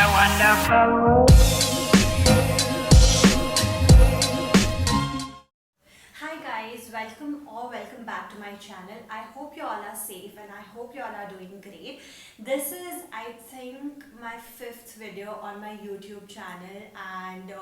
a wonderful world. Hi guys, welcome back to my channel. I hope you all are safe and I hope you all are doing great. This is, I think, my fifth video on my YouTube channel, and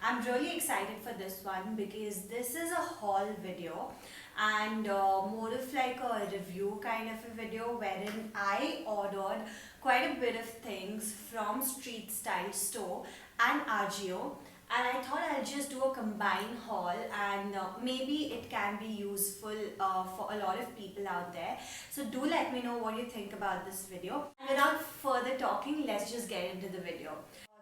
I'm really excited for this one because this is a haul video and more of like a review kind of a video wherein I ordered quite a bit of things from Street Style Store and Agio, and I thought I'll just do a combined haul, and maybe it can be useful for a lot of people out there. So do let me know what you think about this video. And without further talking, let's just get into the video.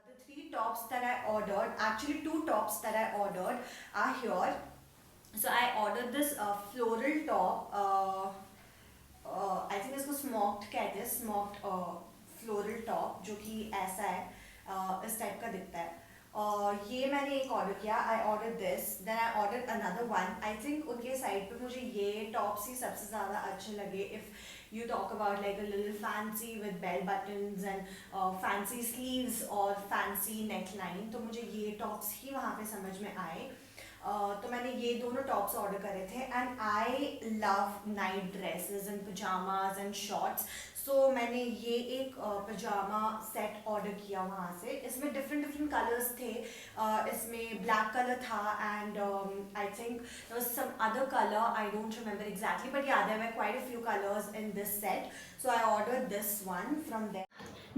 The three tops that I ordered, actually two tops that I ordered are here. So I ordered this floral top. I think इसको smoked कहते हैं, smoked floral top, जो कि ऐसा है, इस type का दिखता है. और ये मैंने एक ऑर्डर किया. I order this, then I order another one. I think उनके साइड पे मुझे ये टॉप्स ही सबसे ज़्यादा अच्छे लगे. If you talk about like a little fancy with bell buttons and fancy sleeves और फैंसी नेक लाइन, तो मुझे ये टॉप्स ही वहाँ पे समझ में आए. तो मैंने ये दोनों टॉप्स ऑर्डर करे थे. And I love night dresses and pyjamas and shorts. So मैंने ये एक पजामा सेट ऑर्डर किया वहाँ से. इसमें डिफरेंट डिफरेंट कलर्स थे. इसमें ब्लैक कलर था and I think there was some other colour, I don't remember exactly, but yeah there were quite a few colours in this set. So I ordered this one from there.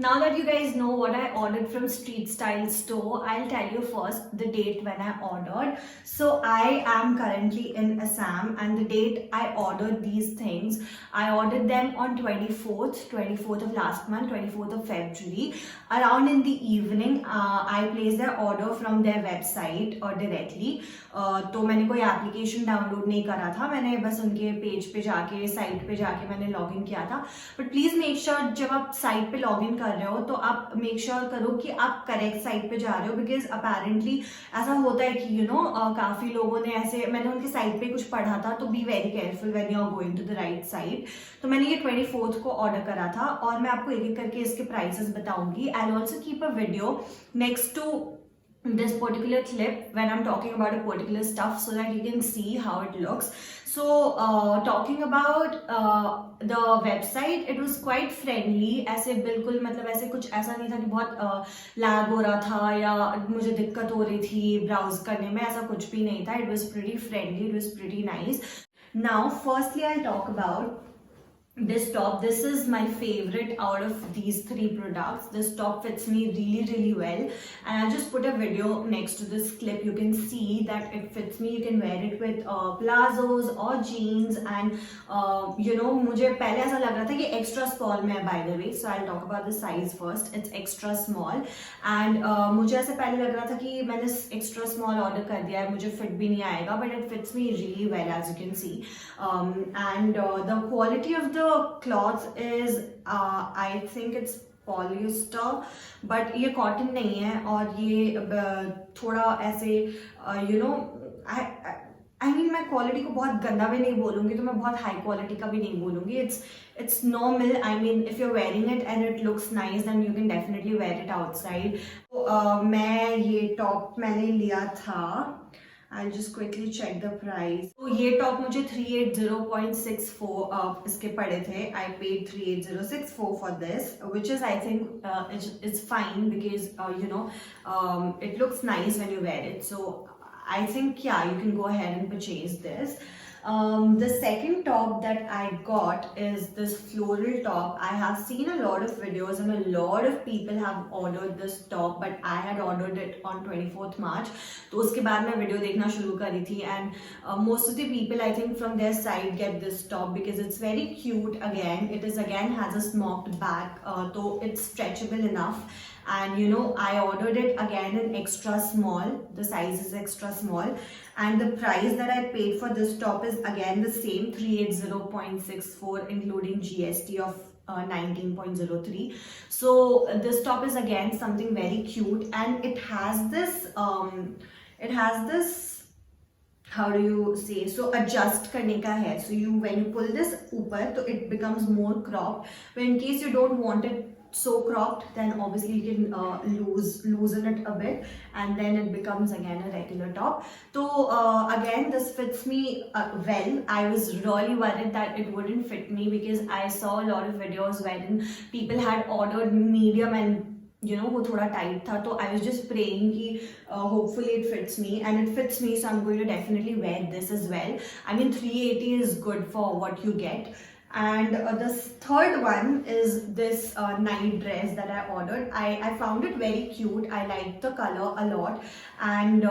Now that you guys know what I ordered from Street Style Store, I'll tell you first the date when I ordered. So I am currently in Assam, and the date I ordered these things, I ordered them on 24th of last month, 24th of February. Around in the evening, I placed their order from their website or directly. तो मैंने कोई application download नहीं करा था, मैंने बस उनके page पे जाके, साइट पे जाके मैंने लॉग इन किया था. बट प्लीज़ मेक श्योर जब आप साइट पे लॉग इन कर रहे हो तो आप मेक श्योर करो कि आप करेक्ट साइट पे जा रहे हो, बिकॉज अपेरेंटली ऐसा होता है कि काफ़ी लोगों ने ऐसे, मैंने उनके साइट पे कुछ पढ़ा था, तो be very careful when you are going to the right site. तो मैंने ये 24th को ऑर्डर करा था और मैं आपको एक एक करके इसके प्राइसेस बताऊंगी. I will also keep a video next to this particular clip when I'm talking about a particular stuff so that you can see how it looks. So talking about the website, it was quite friendly. ऐसे बिल्कुल, मतलब ऐसे कुछ ऐसा नहीं था कि बहुत लैग हो रहा था या मुझे दिक्कत हो रही थी ब्राउज करने में, ऐसा कुछ भी नहीं था. It was pretty friendly, it was pretty nice. Now firstly I'll talk about this top. This is my favorite out of these three products. This top fits me really really well, and I'll just put a video next to this clip. You can see that it fits me. You can wear it with plazos or jeans, and मुझे पहले ऐसा लग रहा था कि extra small में है, by the way. So I'll talk about the size first. It's extra small, and मुझे ऐसे पहले लग रहा था कि मैंने extra small order कर दिया है, मुझे fit भी नहीं आएगा, but it fits me really well as you can see. And the quality of the cloth is I think it's polyester, but ये cotton नहीं है, और ये थोड़ा ऐसे I mean मैं क्वालिटी को बहुत गंदा भी नहीं बोलूँगी, तो मैं बहुत हाई क्वालिटी का भी नहीं बोलूँगी. It's normal. I mean if you're wearing it and it looks nice, then you can definitely wear it outside. तो मैं ये टॉप मैंने लिया था. I'll just quickly check the price. तो ये टॉप मुझे 380.64 इसके पड़े थे. I paid 380.64 for this, which is I think it's fine because it looks nice when you wear it. So I think yeah, you can go ahead and purchase this. The second top that I got is this floral top. I have seen a lot of videos and a lot of people have ordered this top, but I had ordered it on 24th March. तो उसके बाद मैं video देखना शुरू करी थी, and most of the people I think from their side get this top because it's very cute. Again, it is again has a smoked back, so it's stretchable enough. And I ordered it again in extra small. The size is extra small, and the price that I paid for this top is again the same, 380.64 including GST of 19.03. So this top is again something very cute, and it has this how do you say, so adjust करने का है. So when you pull this ऊपर, तो it becomes more cropped. But in case you don't want it so cropped, then obviously you can loosen it a bit, and then it becomes again a regular top. So again, this fits me well. I was really worried that it wouldn't fit me because I saw a lot of videos wherein people had ordered medium and वो थोड़ा tight था, तो I was just praying कि hopefully it fits me, and it fits me, so I'm going to definitely wear this as well. I mean 380 is good for what you get. And the third one is this night dress that I ordered. I found it very cute. I liked the color a lot, and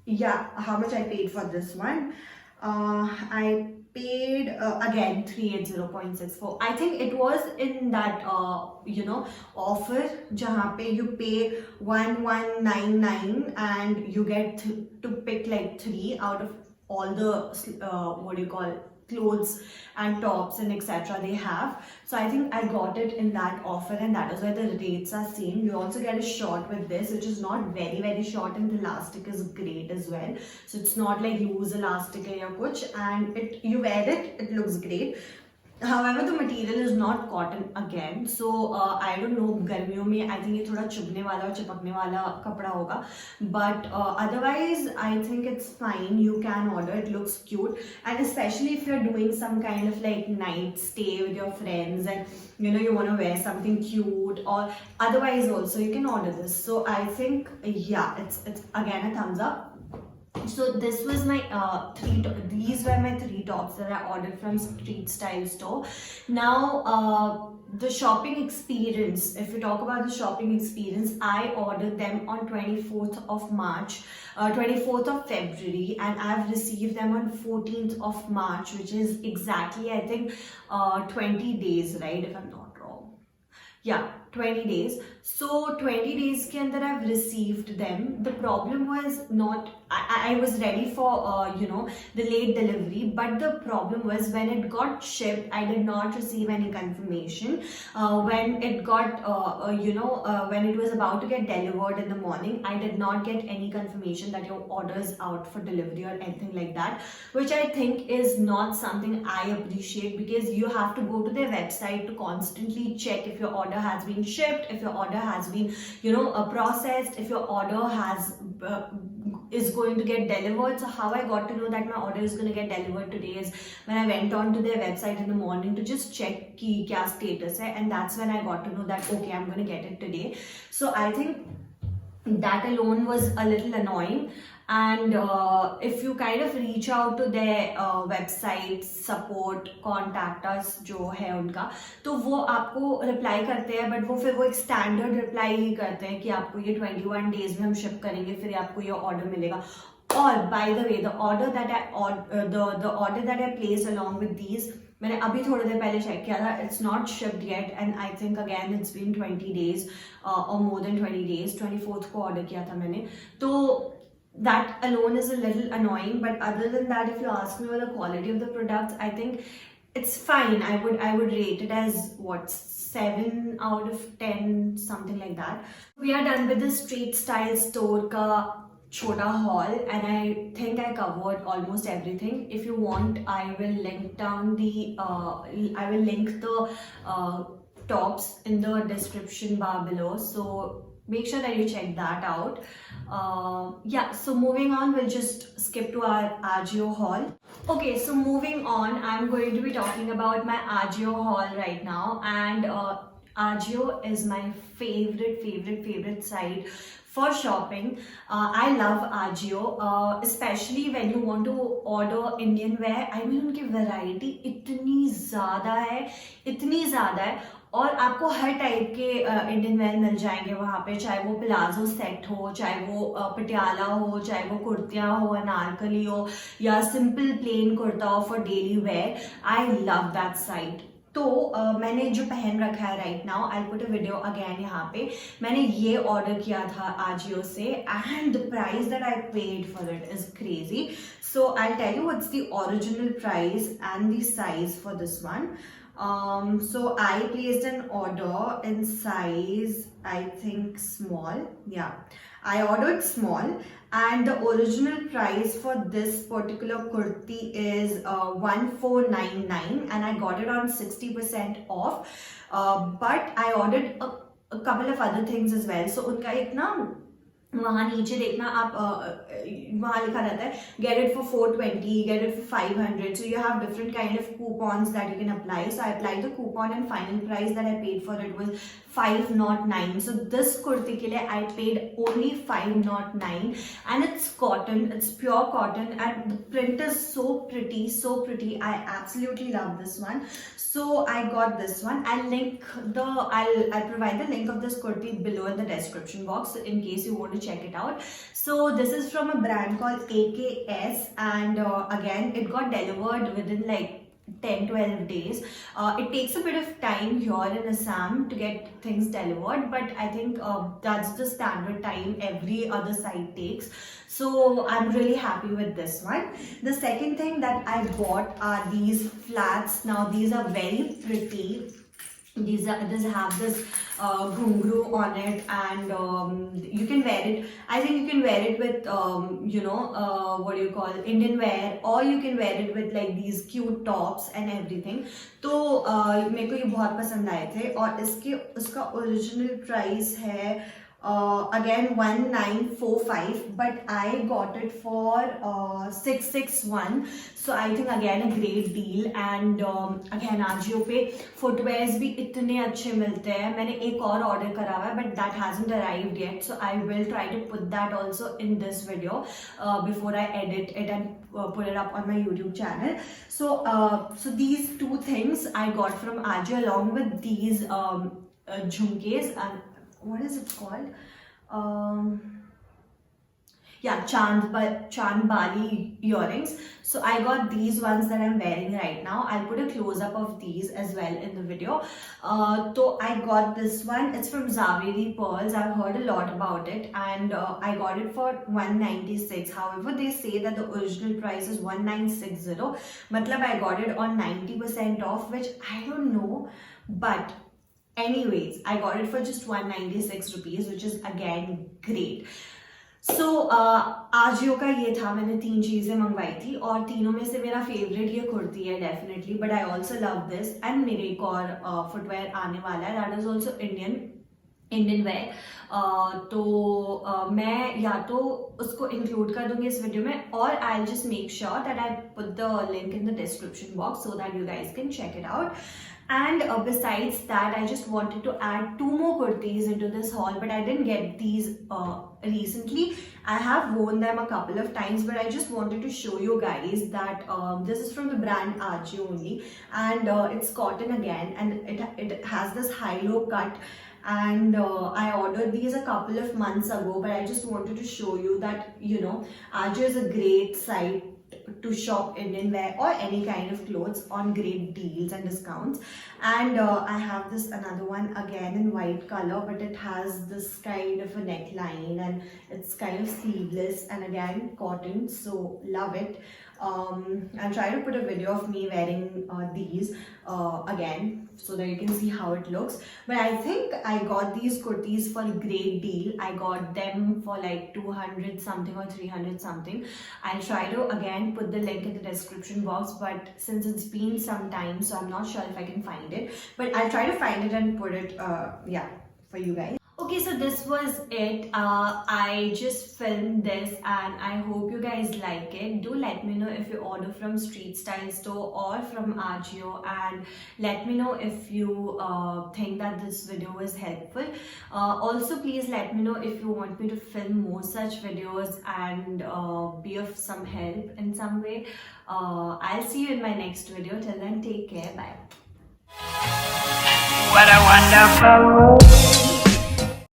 yeah, how much I paid for this one? I paid again 380.64. I think it was in that offer jahan pe you pay 1199 and you get to pick like 3 out of all the what do you call clothes and tops and etc. they have. So I think I got it in that offer, and that is why the rates are same. You also get a short with this, which is not very short, and the elastic is great as well. So it's not like loose elastic or kuch, and you wear it, it looks great. However, the material is not cotton again, so I don't know, गर्मियों में I think ये थोड़ा चुभने वाला और चिपकने वाला कपड़ा होगा, but otherwise I think it's fine. You can order, it looks cute, and especially if you're doing some kind of like night stay with your friends and you want to wear something cute, or otherwise also you can order this. So I think yeah, it's again a thumbs up. So this was my these were my 3 tops that I ordered from Street Style store. Now the shopping experience, if we talk about the shopping experience, I ordered them on 24th of March, 24th of February, and I've received them on 14th of March, which is exactly I think 20 days, right, if I'm not wrong. Yeah, 20 days. So 20 days के अंदर I've received them. The problem was not, I was ready for the late delivery, but the problem was when it got shipped, I did not receive any confirmation. When it got when it was about to get delivered in the morning, I did not get any confirmation that your order is out for delivery or anything like that, which I think is not something I appreciate, because you have to go to their website to constantly check if your order has been shipped, if your order has been processed, if your order has is going to get delivered. So how I got to know that my order is going to get delivered today is when I went on to their website in the morning to just check ki kya status hai, and that's when I got to know that okay, I'm going to get it today. So I think that alone was a little annoying. And if you kind of reach out to their website support, contact us जो है उनका, तो वो आपको reply करते हैं, but वो फिर वो एक स्टैंडर्ड रिप्लाई ही करते हैं कि आपको ये 21 डेज में हम शिप करेंगे, फिर आपको ये ऑर्डर मिलेगा. और by the way the order that I place along with these, मैंने अभी थोड़ी देर पहले चेक किया था, it's not shipped yet, and I think again it's been 20 days और मोर देन 20 डेज. 24th को ऑर्डर किया था मैंने, तो that alone is a little annoying. But other than that, if you ask me about the quality of the products, I think it's fine. I would rate it as what, 7 out of 10, something like that. We are done with the Street Style store ka chota haul, and I think I covered almost everything. If you want, I will link down the tops in the description bar below, so make sure that you check that out. Yeah, so moving on, we'll just skip to our Ajio haul. Okay, so moving on, I'm going to be talking about my Ajio haul right now, and Ajio is my favorite site for shopping. I love Ajio, especially when you want to order Indian wear. I mean, उनकी variety इतनी ज़्यादा है, और आपको हर type के Indian wear मिल जाएंगे वहाँ पे, चाहे वो प्लाजो सेट हो, चाहे वो पटियाला हो, चाहे वो कुर्तियाँ हो, अनारकली हो, या सिंपल प्लेन कुर्ता हो for daily wear. I love that site. तो मैंने जो पहन रखा है right now, I put a video again यहाँ पे. मैंने ये ऑर्डर किया था आजियो से, and the price that I paid for it is crazy. So I tell you what's the original price and the size for this one. So I placed an order in size, I think small. Yeah, I ordered small, and the original price for this particular kurti is 1499, and I got it on 60% off. But I ordered a couple of other things as well. So उनका एक ना वहाँ नीचे देखना आप वहाँ लिखा रहता है get it for 420, get it for 500. So you have different kind of coupons that you can apply. So I applied the coupon and final price that I paid for it was 509. So this kurti ke liye I paid only 509, and it's cotton, it's pure cotton, and the print is so pretty, so pretty. I absolutely love this one. So I got this one. I'll provide the link of this kurti below in the description box in case you want to check it out. So this is from a brand called AKS, and again it got delivered within like 10-12 days. It takes a bit of time here in Assam to get things delivered, but I think that's the standard time every other site takes. So I'm really happy with this one. The second thing that I bought are these flats. Now these are very pretty. These have this ghungru on it, and you can wear it. I think you can wear it with what do you call Indian wear, or you can wear it with like these cute tops and everything. तो मेरे को ये बहुत पसंद आए थे, और उसका ओरिजिनल प्राइस है again 1945, but I got it for 661. So I think again a great deal. And again Ajio पे footwears भी इतने अच्छे मिलते हैं. मैंने एक और order करा हुआ है, but that hasn't arrived yet. So I will try to put that also in this video before I edit it and put it up on my YouTube channel. So these two things I got from Ajio, along with these jhumkes, and what is it called? Yeah, Chand Bali earrings. So I got these ones that I'm wearing right now. I'll put a close up of these as well in the video. So I got this one. It's from Zaveri Pearls. I've heard a lot about it, and I got it for 196. However, they say that the original price is 1960. Matlab I got it on 90% off, which I don't know, but anyways, I got it for just 196 rupees, which is again great. So Ajio का ये था, मैंने 3 चीज़ें मंगवाई थी, और तीनों में से मेरा फेवरेट ये कुर्ती है definitely, but I also love this. And मेरे एक और फुटवेयर आने वाला है, that is also Indian wear. तो मैं या तो उसको इंक्लूड कर दूंगी इस वीडियो में, और I just make sure that I put the link in the description box so that you guys can check it out. And besides that, I just wanted to add 2 more kurtis into this haul, but I didn't get these recently. I have worn them a couple of times, but I just wanted to show you guys that this is from the brand Ajio only, and it's cotton again, and it has this high-low cut. And I ordered these a couple of months ago, but I just wanted to show you that, you know, Ajio is a great site to shop Indian wear or any kind of clothes on great deals and discounts. And I have this another one again in white color, but it has this kind of a neckline, and it's kind of sleeveless, and again cotton, so love it. I'll try to put a video of me wearing these again so that you can see how it looks. But I think I got these kurtis for a great deal. I got them for like 200 something or 300 something. I'll try to again put the link in the description box, but since it's been some time, so I'm not sure if I can find it, but I'll try to find it and put it yeah, for you guys. Okay, so this was it. I just filmed this, and I hope you guys like it. Do let me know if you order from Street Style Store or from Ajio, and let me know if you think that this video was helpful. Also, please let me know if you want me to film more such videos and be of some help in some way. I'll see you in my next video. Till then, take care. Bye. What a wonderful